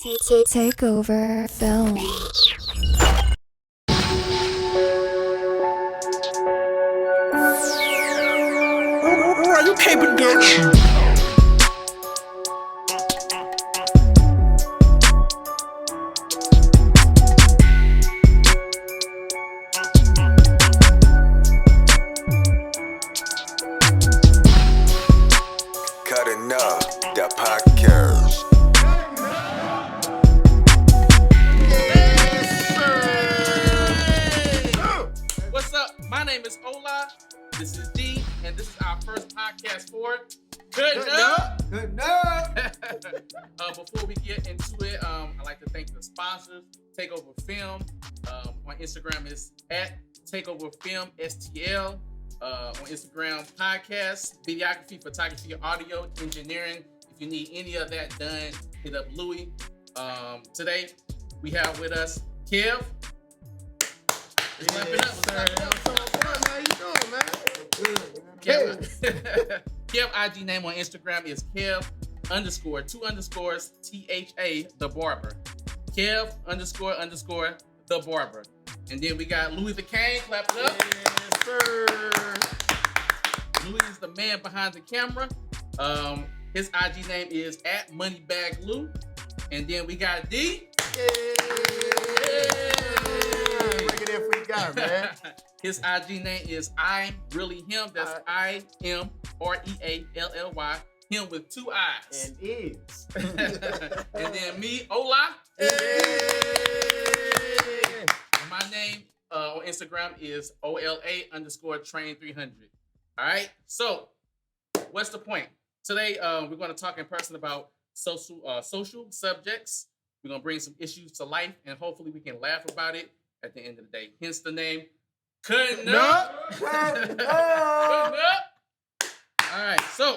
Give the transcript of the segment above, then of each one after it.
Takeover film. Alright, you can't production. Cuttin up the podcast. What's up? My name is Ola. This is D, and this is our first podcast for Cuttin Up. Before we get into it, I'd like to thank the sponsors, Takeover Film. On Instagram is at Takeover Film STL. On Instagram, podcast, videography, photography, audio, engineering. If you need any of that done, hit up Louis. Today, we have with us Kev. Kev IG name on Instagram is Kev _2_ THA the barber. Kev __ the barber. And then we got Louis the King. Clap it up. Yes, sir. Louis is the man behind the camera. His IG name is at MoneyBagLou. And then we got D. Bring it in for you guys, man. His IG name is I'm Really Him. That's IMREALLY. Him with 2 I's. And is. And then me, Ola. And my name on Instagram is OLA_train300. All right. So, what's the point? Today, we're going to talk in person about social subjects. We're going to bring some issues to life, and hopefully we can laugh about it at the end of the day. Hence the name, Cuttin Up. Cuttin Up. All right. So,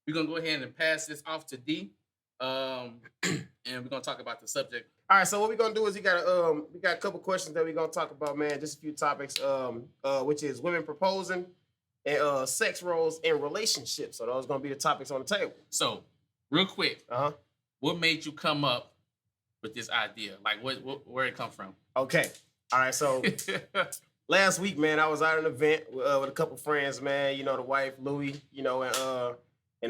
we're going to go ahead and pass this off to D. And we're going to talk about the subject. All right, so what we're gonna do is we got a couple questions that we're gonna talk about, man. Just a few topics, which is women proposing and sex roles in relationships. So those are gonna be the topics on the table. So, real quick, what made you come up with this idea? Like, where it come from? Okay, all right. So last week, man, I was at an event with a couple friends, man. You know, the wife, Louis, you know, and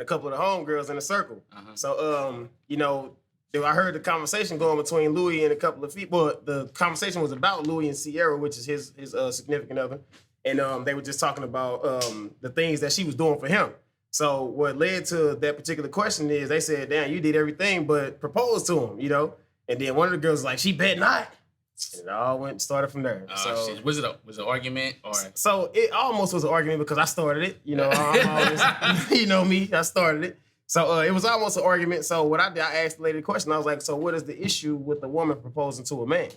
a couple of the homegirls in the circle. So, you know, I heard the conversation going between Louis and a couple of people. Well, the conversation was about Louis and Sierra, which is his significant other. And they were just talking about the things that she was doing for him. So what led to that particular question is they said, damn, you did everything but propose to him, you know? And then one of the girls was like, she bet not. And it all started from there. So shit. Was it an argument or? So it almost was an argument because I started it. You know, I'm always, you know me, I started it. So it was almost an argument. So what I did, I asked the lady the question. I was like, so what is the issue with the woman proposing to a man?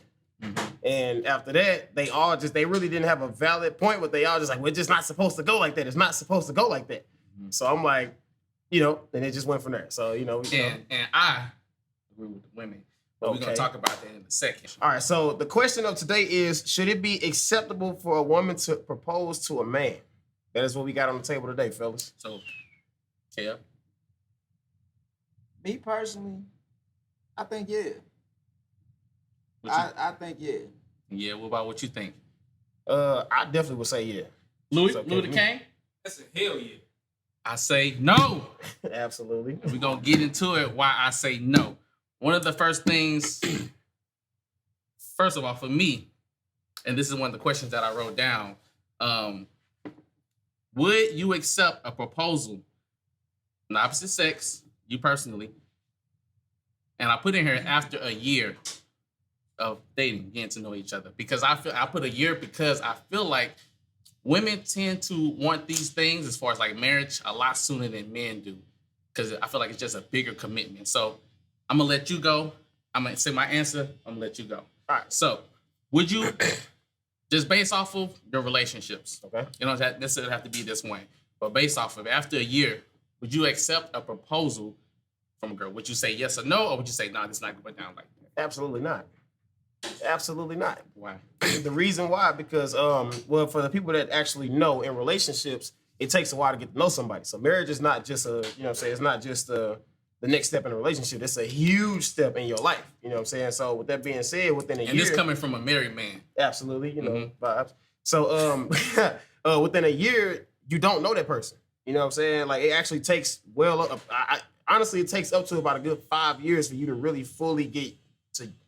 Mm-hmm. And after that, they really didn't have a valid point, but they all just like, we're just not supposed to go like that. It's not supposed to go like that. Mm-hmm. So I'm like, you know, and it just went from there. So, you know. And I agree with the women. But we're going to talk about that in a second. All right. So the question of today is, should it be acceptable for a woman to propose to a man? That is what we got on the table today, fellas. So, Kev? Me personally, I think yeah. I think yeah. Yeah, what about what you think? I definitely would say yeah. Louis the King? That's a hell yeah. I say no. Absolutely. And we're going to get into it why I say no. One of the first things, first of all, for me, and this is one of the questions that I wrote down, would you accept a proposal from the opposite sex, you personally, and I put in here after a year of dating, getting to know each other, because I put a year because I feel like women tend to want these things as far as like marriage a lot sooner than men do, because I feel like it's just a bigger commitment. So I'm gonna let you go. I'm gonna say my answer. I'm gonna let you go. All right. So would you just based off of your relationships? Okay. You don't necessarily have to be this way, but based off of after a year, would you accept a proposal from a girl? Would you say yes or no, or would you say, nah, this is not going down like that? Absolutely not. Absolutely not. Why? The reason why, because, well, for the people that actually know in relationships, it takes a while to get to know somebody. So marriage is not just a, you know what I'm saying, it's not just a, the next step in a relationship. It's a huge step in your life. You know what I'm saying? So with that being said, within a year, and this coming from a married man. Absolutely, you know, vibes. So within a year, you don't know that person. You know what I'm saying? Like it actually takes honestly, it takes up to about a good 5 years for you to really fully get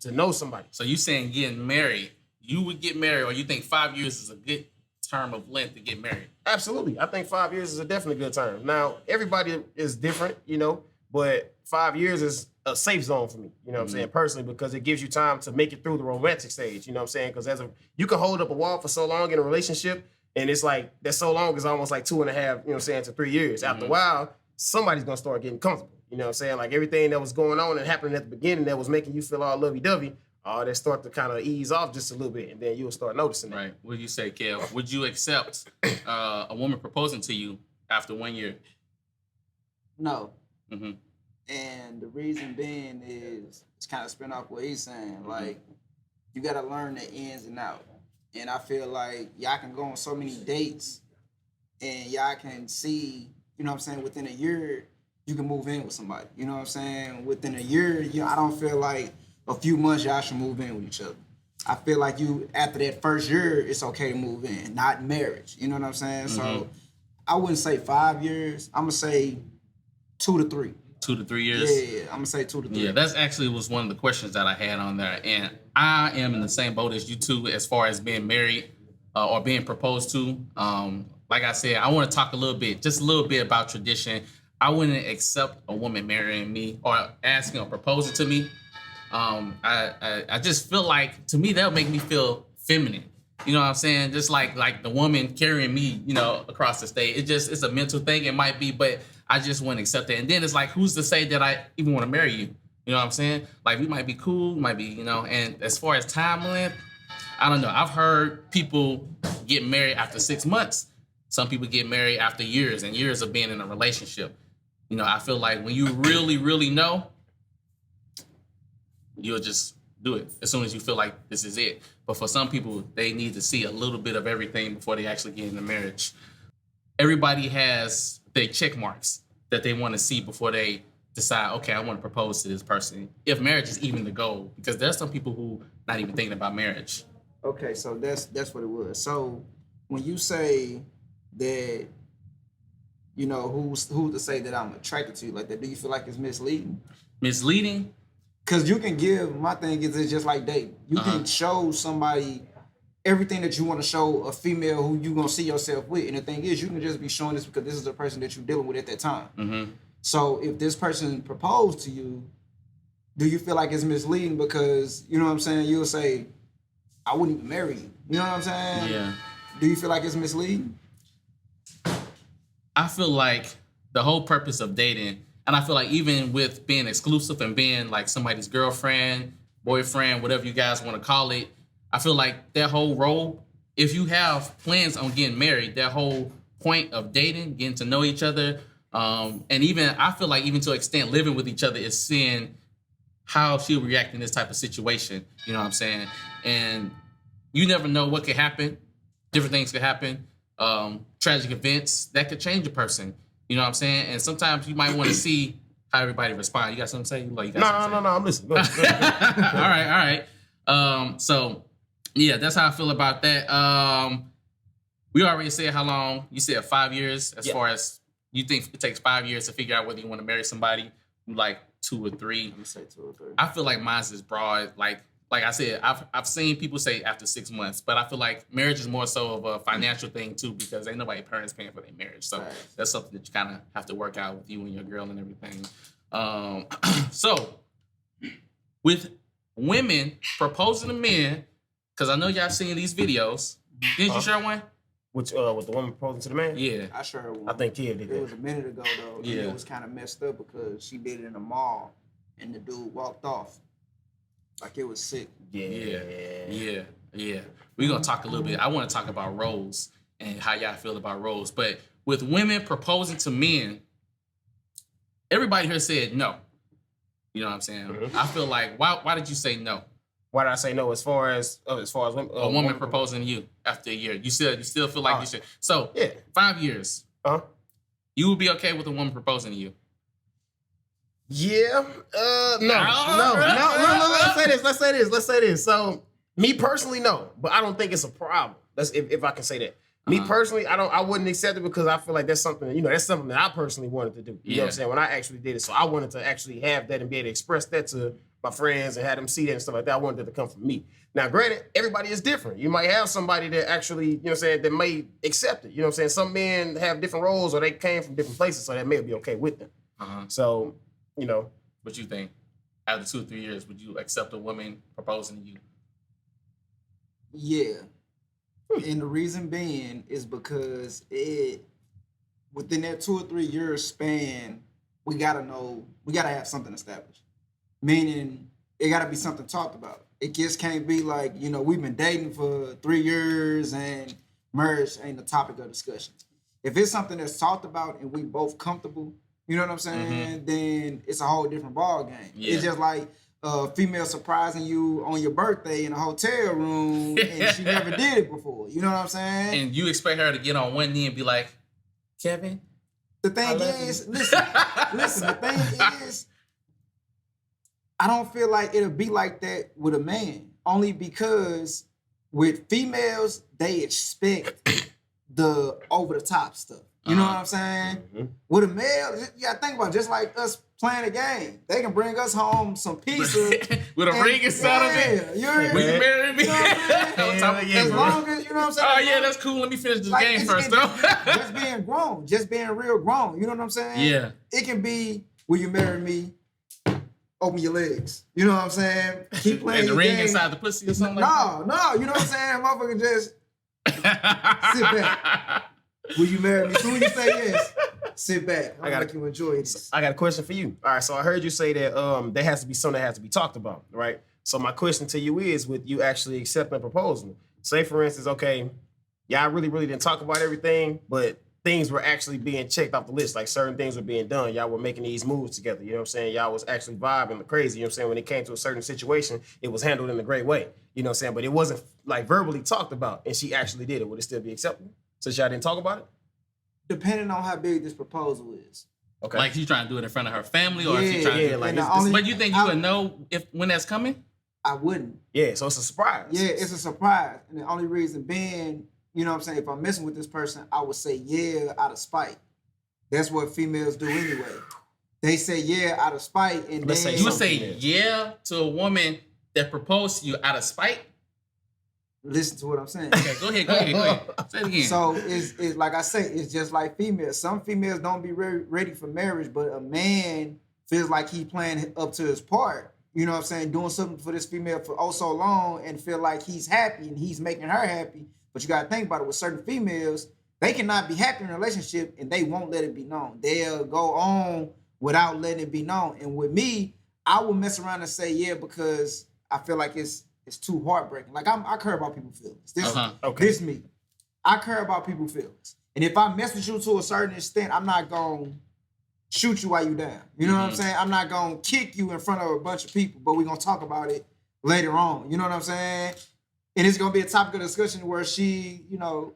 to know somebody. So you saying getting married, you would get married, or you think 5 years is a good term of length to get married? Absolutely. I think 5 years is a definitely good term. Now, everybody is different, you know, but 5 years is a safe zone for me, you know what I'm saying, personally, because it gives you time to make it through the romantic stage, you know what I'm saying? Because you can hold up a wall for so long in a relationship, and it's like, that so long is almost like 2.5, you know what I'm saying, to 3 years. After a while, somebody's going to start getting comfortable, you know what I'm saying? Like everything that was going on and happening at the beginning that was making you feel all lovey-dovey, they start to kind of ease off just a little bit, and then you'll start noticing that. Right. What do you say, Kev? Would you accept a woman proposing to you after 1 year? No. Mm-hmm. And the reason being is it's kind of spin off what he's saying. Like, you got to learn the ins and outs. And I feel like y'all can go on so many dates and y'all can see, you know what I'm saying, within a year, you can move in with somebody. You know what I'm saying? Within a year, I don't feel like a few months y'all should move in with each other. I feel like after that first year, it's okay to move in, not marriage. You know what I'm saying? So I wouldn't say 5 years. I'm going to say 2 to 3. 2 to 3 years? Yeah, I'm going to say 2 to 3. Yeah, that's actually was one of the questions that I had on there. And I am in the same boat as you two as far as being married or being proposed to. Like I said, I want to talk just a little bit about tradition. I wouldn't accept a woman marrying me or asking or proposing to me. I just feel like, to me, that would make me feel feminine. You know what I'm saying? Just like the woman carrying me, you know, across the stage. It's a mental thing. It might be, but I just wouldn't accept it. And then it's like, who's to say that I even want to marry you? You know what I'm saying? Like, we might be cool, might be, you know, and as far as time length, I don't know. I've heard people get married after 6 months. Some people get married after years and years of being in a relationship. You know, I feel like when you really, really know, you'll just do it as soon as you feel like this is it. But for some people, they need to see a little bit of everything before they actually get into marriage. Everybody has their check marks that they want to see before they decide, okay, I want to propose to this person. If marriage is even the goal, because there's some people who not even thinking about marriage. Okay, so that's what it was. So when you say that, you know, who's to say that I'm attracted to you like that? Do you feel like it's misleading? Misleading? Because you can give, my thing is it's just like dating. You can show somebody everything that you want to show a female who you going to see yourself with. And the thing is, you can just be showing this because this is the person that you're dealing with at that time. Mm-hmm. So if this person proposed to you, do you feel like it's misleading? Because, you know what I'm saying, you'll say, I wouldn't even marry you. You know what I'm saying? Yeah. Do you feel like it's misleading? I feel like the whole purpose of dating, and I feel like even with being exclusive and being like somebody's girlfriend, boyfriend, whatever you guys want to call it, I feel like that whole role, if you have plans on getting married, that whole point of dating, getting to know each other, and even, I feel like even to an extent living with each other is seeing how she'll react in this type of situation. You know what I'm saying? And you never know what could happen. Different things could happen. Tragic events that could change a person. You know what I'm saying? And sometimes you might want to see how everybody responds. You got something to say? Like, No, I'm listening. Go ahead. All right. So, yeah, that's how I feel about that. We already said how long. You said 5 years as far as you think it takes 5 years to figure out whether you want to marry somebody. Like 2 or 3. I'm gonna say 2 or 3. I feel like mine's is broad. Like I said, I've seen people say after 6 months, but I feel like marriage is more so of a financial thing too, because ain't nobody parents paying for their marriage. So that's something that you kind of have to work out with you and your girl and everything. So with women proposing to men, because I know y'all seen these videos. Didn't you share one? With the woman proposing to the man? Yeah. I sure one. I think Kid did It that. was a minute ago though. Yeah. And it was kind of messed up because she did it in a mall, and the dude walked off. Like it was sick. Yeah. We're going to talk a little bit. I want to talk about roles and how y'all feel about roles. But with women proposing to men, everybody here said no. You know what I'm saying? Mm-hmm. I feel like, why did you say no? Why did I say no? As far as women, a woman proposing to you after a year, you still feel like you should. So 5 years, you would be okay with a woman proposing to you? Yeah. No. Let's say this. So me personally, no, but I don't think it's a problem. That's if I can say that. Me personally, I wouldn't accept it because I feel like that's something, that's something that I personally wanted to do. You know what I'm saying? When I actually did it. So I wanted to actually have that and be able to express that to my friends and have them see that and stuff like that. I wanted that to come from me. Now, granted, everybody is different. You might have somebody that actually, that may accept it. You know what I'm saying? Some men have different roles or they came from different places, so that may be okay with them. So, What you think? After 2 or 3 years, would you accept a woman proposing to you? Yeah. And the reason being is because within that 2 or 3 year span, we gotta have something established. Meaning it gotta be something talked about. It just can't be like, we've been dating for 3 years and marriage ain't the topic of discussion. If it's something that's talked about and we both comfortable, you know what I'm saying? Then it's a whole different ball game. Yeah. It's just like a female surprising you on your birthday in a hotel room and she never did it before. You know what I'm saying? And you expect her to get on one knee and be like, Kevin? The thing is, listen, the thing is, I don't feel like it'll be like that with a man. Only because with females, they expect the over-the-top stuff. You know what I'm saying? With a male, you gotta think about it, just like us playing a game. They can bring us home some pizza. With a ring inside of it. Will you marry me? As long as, you know what I'm saying? Oh, yeah, that's cool. Let me finish this game first, though. Just being grown. Just being real grown. You know what I'm saying? Yeah. It can be, will you marry me? Open your legs. You know what I'm saying? Keep playing and the your ring game. inside the pussy or something like that? No. You know what I'm saying? Motherfucker just sit back. Will you marry me? As soon as you say yes, sit back. I gotta make you enjoy this. I got a question for you. All right, so I heard you say that there has to be something that has to be talked about, right? So my question to you is, with you actually accepting a proposal, say for instance, okay, y'all really didn't talk about everything, but things were actually being checked off the list, like certain things were being done. Y'all were making these moves together, you know what I'm saying? Y'all was actually vibing crazy, you know what I'm saying? When it came to a certain situation, it was handled in a great way, you know what I'm saying? But it wasn't like verbally talked about, and she actually did it. Would it still be acceptable? Since y'all didn't talk about it? Depending on how big this proposal is. Okay. Like she's trying to do it in front of her family, or if she's trying to do it. But you think you would know when that's coming? I wouldn't. Yeah, so it's a surprise. Yeah, it's a surprise. And the only reason being, you know what I'm saying, if I'm messing with this person, I would say yeah out of spite. That's what females do anyway. They say yeah out of spite, and then you would say yeah to a woman that proposed to you out of spite? Listen to what I'm saying. Okay, go ahead. Say it again. So it's like I say, it's just like females. Some females don't be ready for marriage, but a man feels like he playing up to his part. You know what I'm saying? Doing something for this female for oh so long and feel like he's happy and he's making her happy. But you gotta think about it, with certain females, they cannot be happy in a relationship and they won't let it be known. They'll go on without letting it be known. And with me, I will mess around and say yeah because I feel like it's too heartbreaking. Like I care about people's feelings. This me. I care about people's feelings. And if I mess with you to a certain extent, I'm not gonna shoot you while you down. You know what I'm saying? I'm not gonna kick you in front of a bunch of people, but we're gonna talk about it later on. You know what I'm saying? And it's gonna be a topic of discussion where she, we're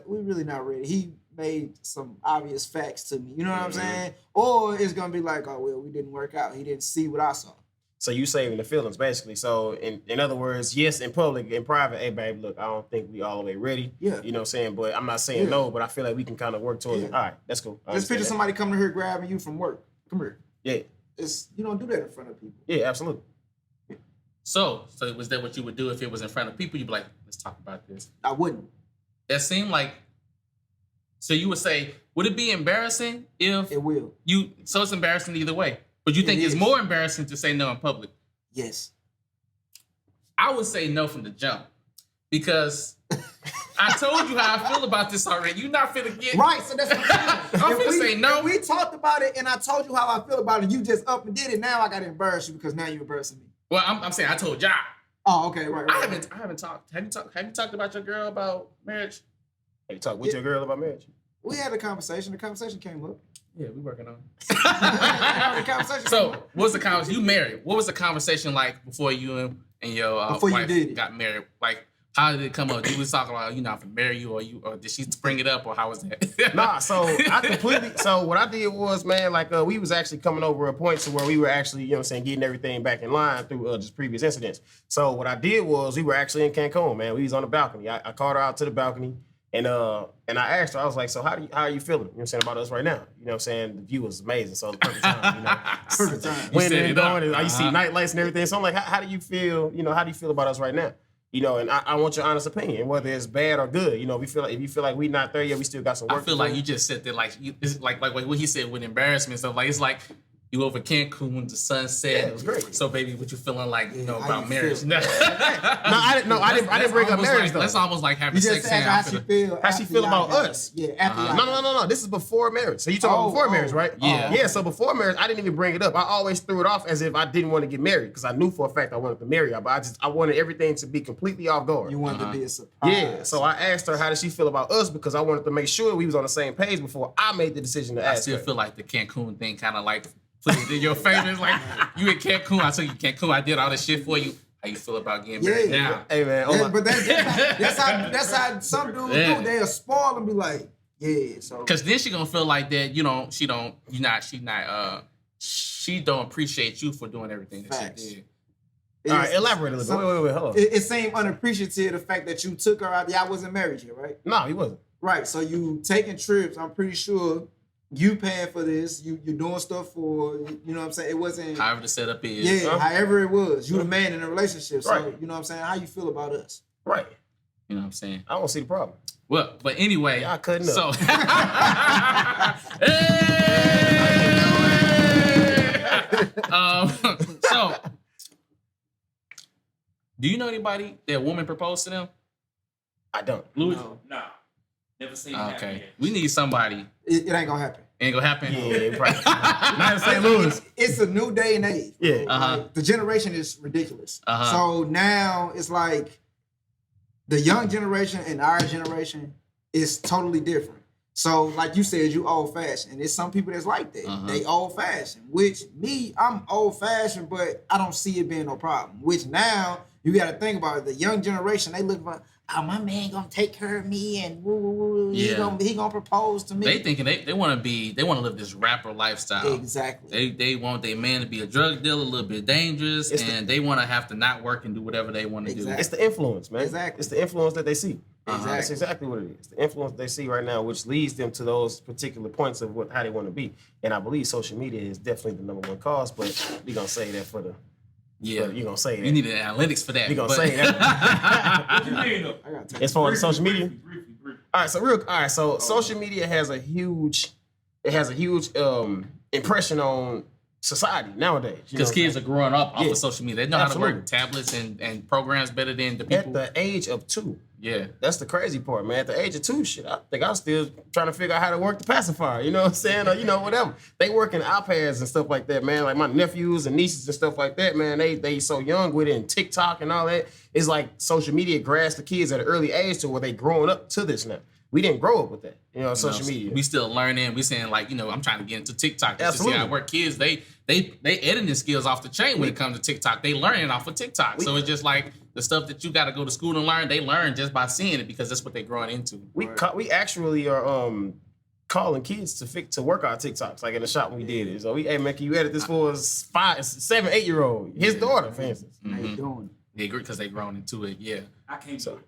really not ready. He made some obvious facts to me. You know what I'm saying? Or it's gonna be like, oh well, we didn't work out. He didn't see what I saw. So you saving the feelings, basically. So in other words, yes, in public, in private, hey, babe, look, I don't think we all the way ready. Yeah. You know what I'm saying? But I'm not saying no, but I feel like we can kind of work towards it. All right, that's cool. Just picture somebody coming here grabbing you from work. Come here. Yeah. You don't do that in front of people. Yeah, absolutely. So was that what you would do if it was in front of people? You'd be like, let's talk about this. I wouldn't. That seemed like, so you would say, would it be embarrassing if it will? So it's embarrassing either way. But you think it's more embarrassing to say no in public? Yes. I would say no from the jump. Because I told you how I feel about this already. You're not finna get... Right, so that's what I'm saying. I'm finna say no. We talked about it and I told you how I feel about it. You just up and did it. Now I got to embarrass you because now you're embarrassing me. Well, I'm saying I told y'all. Oh, okay, right. I haven't talked. Have you talked about your girl about marriage? Have you talked with your girl about marriage? We had a conversation. The conversation came up. Yeah, we working on it. The conversation so, what's the conversation? You married. What was the conversation like before you and your wife got married? Like, How did it come up? You was talking about, you know, if I marry you, or did she bring it up, or how was that? Nah, so what I did was, man, like we was actually coming over a point to where we were actually, you know what I'm saying, getting everything back in line through just previous incidents. So what I did was we were actually in Cancun, man. We was on the balcony. I called her out to the balcony and I asked her, I was like, so how are you feeling? You know what I'm saying, about us right now? You know what I'm saying? The view was amazing. So the perfect time, you know. Perfect time. When and going, and you see night lights and everything. So I'm like, how do you feel, you know, how do you feel about us right now? You know, and I want your honest opinion, whether it's bad or good. You know, if you feel like we not there yet, we still got some work. I feel like you just sit there like it's like what he said with embarrassment stuff. Like it's like you over Cancun, the sunset. Yeah, it was great. So baby, what you feeling like? You know about marriage? I didn't bring up marriage though. That's almost like having You sex. just asked How she feel about us? Yeah, after No. This is before marriage. So you talking about before marriage, right? Yeah. Yeah. So before marriage, I didn't even bring it up. I always threw it off as if I didn't want to get married because I knew for a fact I wanted to marry her, but I wanted everything to be completely off guard. You wanted to be a surprise. Yeah. So I asked her how did she feel about us because I wanted to make sure we was on the same page before I made the decision to I ask still her. feel like the Cancun thing kind of like put it in your favor. It's like you in Cancun, I took you Cancun, I did all this shit for you. How you feel about getting married now? Hey man, Yeah, but that's how some dudes do. They'll spoil and be like, yeah. So Because then she gonna feel like that. She don't appreciate you for doing everything that Facts. she did. all right, elaborate a little bit. Wait, hold on. It seemed unappreciative the fact that you took her out. Y'all wasn't married yet, right? No, he wasn't. Right. So you taking trips. I'm pretty sure you paying for this. You doing stuff for. You know what I'm saying? It wasn't. However the setup is. Yeah. However it was. You the man in the relationship. So Right. you know what I'm saying? How you feel about us? Right. You know what I'm saying? I don't see the problem. Well, but anyway. Y'all cutting up. So. So, do you know anybody that woman proposed to them? I don't. Louis? No. Never seen it happen Okay. yet. We need somebody. It ain't gonna happen. Ain't gonna happen. Yeah, probably. Not in St. Louis. It's a new day and age. Bro. Yeah. Like, the generation is ridiculous. Uh-huh. So now it's like the young generation and our generation is totally different. So like you said, you old fashioned. And there's some people that's like that. Uh-huh. They old fashioned. Which me, I'm old fashioned, but I don't see it being no problem. Which now you got to think about it. The young generation, they look for, oh, my man gonna take care of me and woo woo woo. Yeah. He gonna propose to me. They thinking they want to live this rapper lifestyle. Exactly. They want their man to be a drug dealer, a little bit dangerous, and they want to have to not work and do whatever they want to do. Exactly. It's the influence, man. Exactly. It's the influence that they see. Exactly. That's exactly what it is. The influence they see right now, which leads them to those particular points of how they want to be. And I believe social media is definitely the number one cause, but we gonna say that for the. Yeah, You gonna say that. You need the analytics for that. We gonna say that. What you mean though? I gotta take As far as social media. Briefly. All right. So social media has a huge impression on society nowadays. Because kids are growing up off Yeah. of social media. They know Absolutely. how to work tablets and programs better than the people. At the age of 2. Yeah. That's the crazy part, man. At the age of 2, shit, I think I'm still trying to figure out how to work the pacifier. You know what I'm saying? Or, whatever. They working iPads and stuff like that, man. Like my nephews and nieces and stuff like that, man. They so young with it and TikTok and all that. It's like social media grabs the kids at an early age to where they growing up to this now. We didn't grow up with that, social media. We still learning. We saying like, I'm trying to get into TikTok just to see Absolutely. how it work. Kids, they editing skills off the chain when it comes to TikTok. They learning off of TikTok. So it's just like the stuff that you got to go to school and learn. They learn just by seeing it because that's what they're growing into. We actually are calling kids to work our TikToks, like in the shop when we did it. So hey man, can you edit this for us 5, 7, 8-year-old? His daughter, for instance. How you doing? They agree because they grown into it. Yeah. I can't do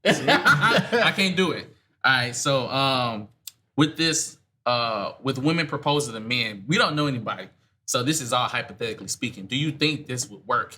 it. I can't do it. All right, so with this, with women proposing to men, we don't know anybody. So this is all hypothetically speaking. Do you think this would work?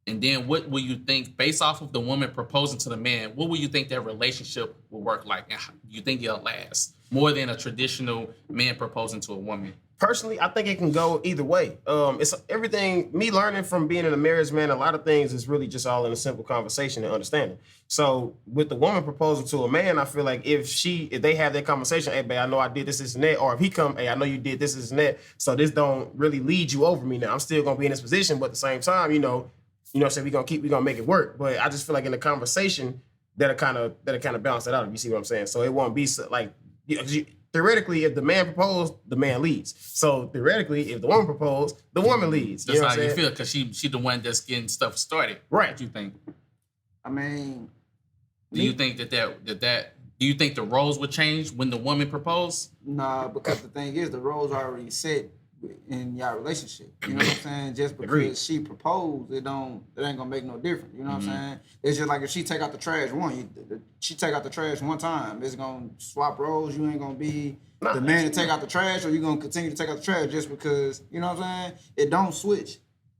And then what will you think, based off of the woman proposing to the man, what will you think their relationship will work like? And how, do you think it'll last more than a traditional man proposing to a woman? Personally, I think it can go either way. It's everything, me learning from being in a marriage, man, a lot of things is really just all in a simple conversation and understanding. So with the woman proposing to a man, I feel like if they have that conversation, hey, babe, I know I did this and that, or if he come, hey, I know you did this and that, so this don't really lead you over me now. I'm still going to be in this position, but at the same time, so we're gonna make it work. But I just feel like in the conversation that'll kind of balance it out. If you see what I'm saying, so it won't be like theoretically, if the man proposed, the man leads. So theoretically, if the woman proposed, the woman leads. That's know how what I'm you saying? feel because she the one that's getting stuff started. Right. What you think? I mean, Do you think that do you think the roles would change when the woman proposed? Nah, because the thing is, the roles are already set in y'all relationship. You know what I'm saying? Just because she proposed, it ain't gonna make no difference. You know what I'm saying? It's just like if she take out the trash she take out the trash one time, it's gonna swap roles. You ain't gonna be the man to take out the trash, or you gonna continue to take out the trash just because, you know what I'm saying? It don't switch.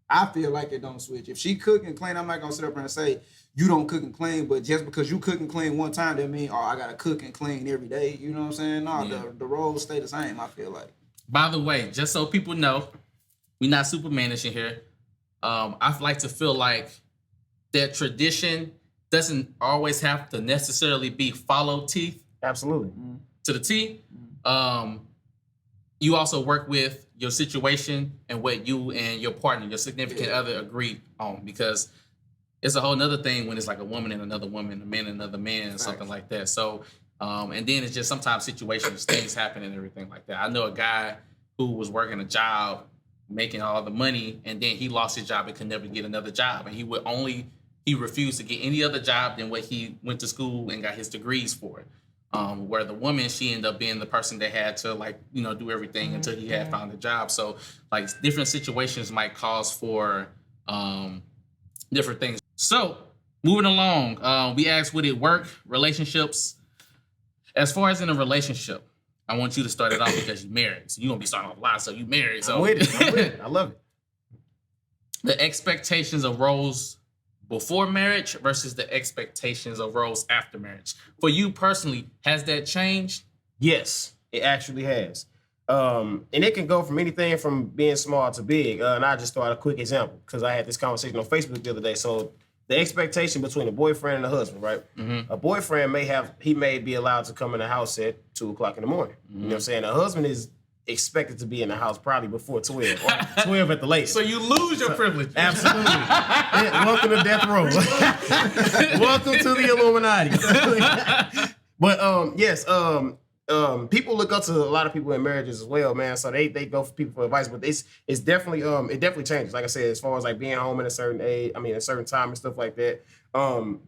I feel like it don't switch. If she cook and clean, I'm not gonna sit up and say you don't cook and clean, but just because you cook and clean one time, that mean, I gotta cook and clean every day. You know what I'm saying? No, the roles stay the same, I feel like. By the way, just so people know, we're not Supermanish in here. I like to feel like that tradition doesn't always have to necessarily be follow teeth. Absolutely. To the T. You also work with your situation and what you and your partner, your significant other, agree on, because it's a whole nother thing when it's like a woman and another woman, a man and another man, something like that. So, and then it's just sometimes situations, things happen and everything like that. I know a guy who was working a job, making all the money, and then he lost his job and could never get another job. And he refused to get any other job than what he went to school and got his degrees for. Where the woman, she ended up being the person that had to do everything until he had found a job. So like different situations might cause for different things. So moving along, we asked, would it work? Relationships. As far as in a relationship, I want you to start it off because you're married. So you're going to be starting off a lot, so you married. So I'm with it. I love it. The expectations of roles before marriage versus the expectations of roles after marriage. For you personally, has that changed? Yes, it actually has. And it can go from anything from being small to big. And I just throw out a quick example because I had this conversation on Facebook the other day. So the expectation between a boyfriend and a husband, right? A boyfriend may be allowed to come in the house at 2:00 in the morning. You know what I'm saying? A husband is expected to be in the house probably before 12 or 12 at the latest. So you lose your privilege. Absolutely. Welcome to death row. Welcome to the Illuminati. But yes, people look up to a lot of people in marriages as well, man. So they go for people for advice, but it's definitely it definitely changes. Like I said, as far as like being home at a certain age, a certain time and stuff like that.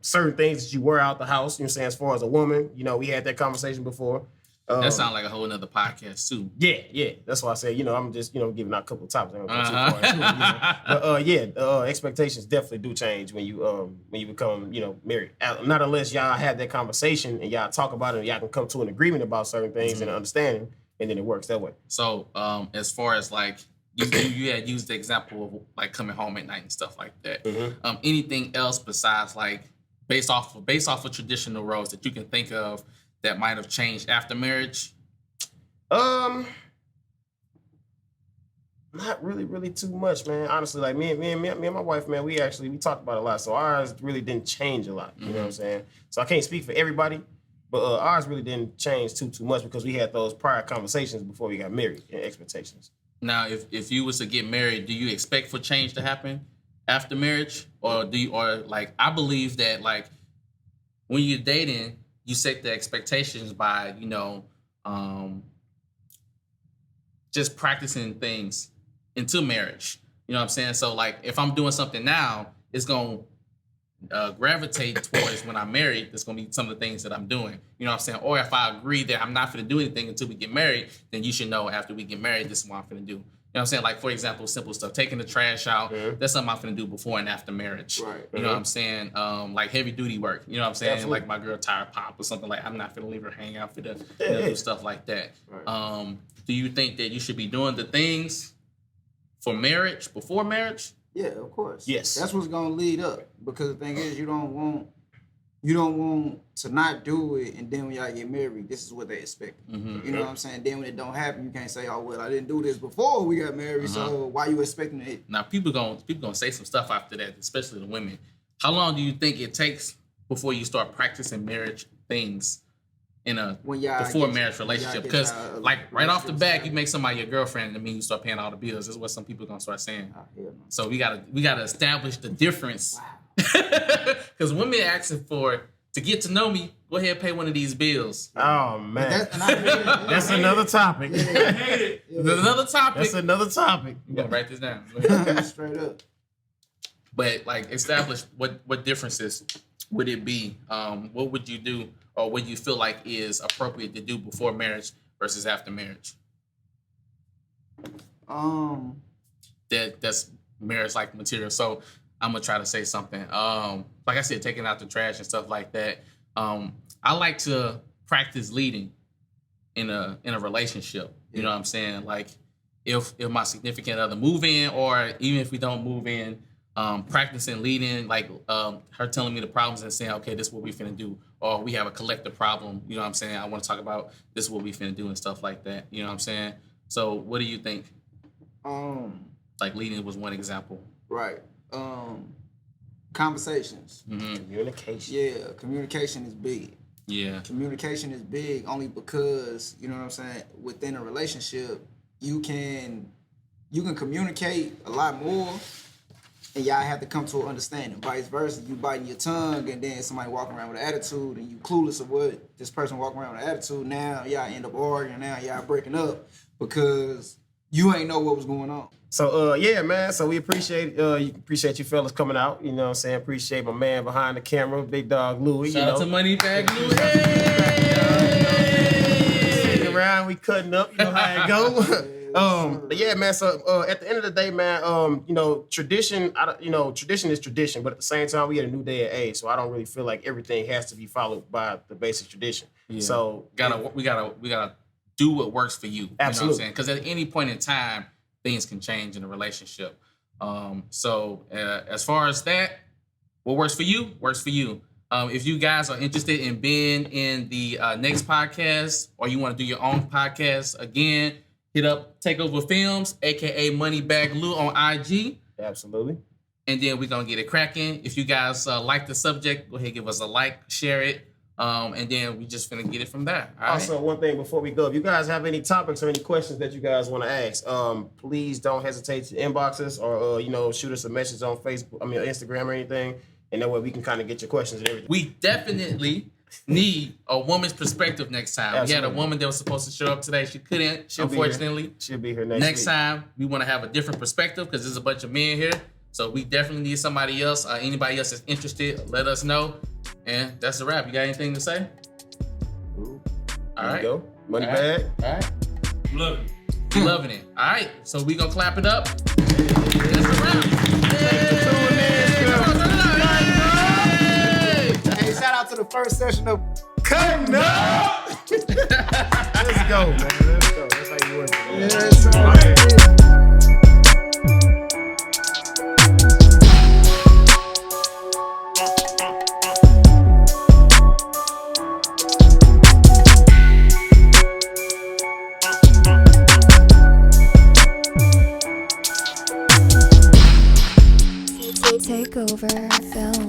Certain things that you wear out the house, you know what I'm saying? As far as a woman, we had that conversation before. That sounds like a whole nother podcast too. Yeah. That's why I said, I'm just, giving out a couple of topics. But expectations definitely do change when you become, married. Not unless y'all have that conversation and y'all talk about it and y'all can come to an agreement about certain things and understanding, and then it works that way. So, as far as like you had used the example of like coming home at night and stuff like that. Anything else besides like based off of traditional roles that you can think of that might have changed after marriage? Not really too much, man. Honestly, like me and my wife, man, we talked about it a lot. So ours really didn't change a lot. You know what I'm saying? So I can't speak for everybody, but ours really didn't change too much because we had those prior conversations before we got married and expectations. Now, if you was to get married, do you expect for change to happen after marriage, or I believe that like when you're dating, you set the expectations by, just practicing things into marriage. You know what I'm saying? So, like, if I'm doing something now, it's going to gravitate towards when I'm married. That's going to be some of the things that I'm doing. You know what I'm saying? Or if I agree that I'm not going to do anything until we get married, then you should know after we get married, this is what I'm going to do. You know what I'm saying? Like, for example, simple stuff. Taking the trash out, that's something I'm going to do before and after marriage. Right. You know what I'm saying? Like heavy duty work. You know what I'm saying? Absolutely. Like my girl tire pop or something like I'm not going to leave her hang out for do stuff like that. Right. Do you think that you should be doing the things for marriage, before marriage? Yeah, of course. Yes. That's what's going to lead up. Because the thing is, you don't want to not do it, and then when y'all get married, this is what they expect. You know what I'm saying? Then when it don't happen, you can't say, "Oh well, I didn't do this before we got married, so why you expecting it?" Now people gonna say some stuff after that, especially the women. How long do you think it takes before you start practicing marriage things in a before marriage relationship? Because like right off the bat, you make somebody your girlfriend, and I mean you start paying all the bills. That's what some people gonna start saying. So we gotta establish the difference. Because women asking to get to know me, go ahead and pay one of these bills. Oh man, that's another topic. Another topic. That's another topic. You gonna write this down? Straight up. But like establish what differences would it be? What would you do, or what you feel like is appropriate to do before marriage versus after marriage? That's marriage like material. So I'm gonna try to say something. Like I said, taking out the trash and stuff like that. I like to practice leading in a relationship. You know what I'm saying? Like if my significant other move in, or even if we don't move in, practicing leading, like her telling me the problems and saying, okay, this is what we finna do, or we have a collective problem. You know what I'm saying? I want to talk about this is what we finna do and stuff like that. You know what I'm saying? So what do you think? Like leading was one example. Right. Conversations. Mm-hmm. Communication. Yeah, communication is big. Yeah. Communication is big only because, you know what I'm saying, within a relationship, you can communicate a lot more, and y'all have to come to an understanding. Vice versa, you biting your tongue and then somebody walking around with an attitude and you clueless of what this person walking around with an attitude. Now y'all end up arguing, now y'all breaking up because you ain't know what was going on. So yeah, man. So we appreciate you fellas coming out. You know what I'm saying? Appreciate my man behind the camera, Big Dog Louie. Shout out to Moneybag Louie. Sitting around, we cutting up. You know how it go. But yeah, man. So at the end of the day, man, tradition. Tradition is tradition, but at the same time, we at a new day and age. So I don't really feel like everything has to be followed by the basic tradition. Yeah. So we gotta do what works for you. Absolutely. You know what I'm saying? Because at any point in time, things can change in a relationship. So as far as that, what works for you, works for you. If you guys are interested in being in the next podcast, or you want to do your own podcast, again, hit up Takeover Films, aka Moneybag Lou on IG. Absolutely. And then we're gonna get it cracking. If you guys like the subject, go ahead and give us a like, share it. And then we just finna get it from there. All also, one thing before we go, if you guys have any topics or any questions that you guys want to ask, please don't hesitate to inbox us or shoot us a message on Facebook, Instagram or anything, and that way we can kind of get your questions and everything. We definitely need a woman's perspective next time. Absolutely. We had a woman that was supposed to show up today. She couldn't, unfortunately. She'll be here next week. time. We want to have a different perspective because there's a bunch of men here. So we definitely need somebody else. Anybody else that's interested, let us know. And that's a wrap. You got anything to say? Ooh. All right. Go. Money bag. All right. I'm loving it. Loving it. All right. So we gonna clap it up. That's a wrap. Hey, shout out to the first session of Cuttin' Up. Let's go, man. Let's go. That's how you work it. Yes, sir. Takeover Film.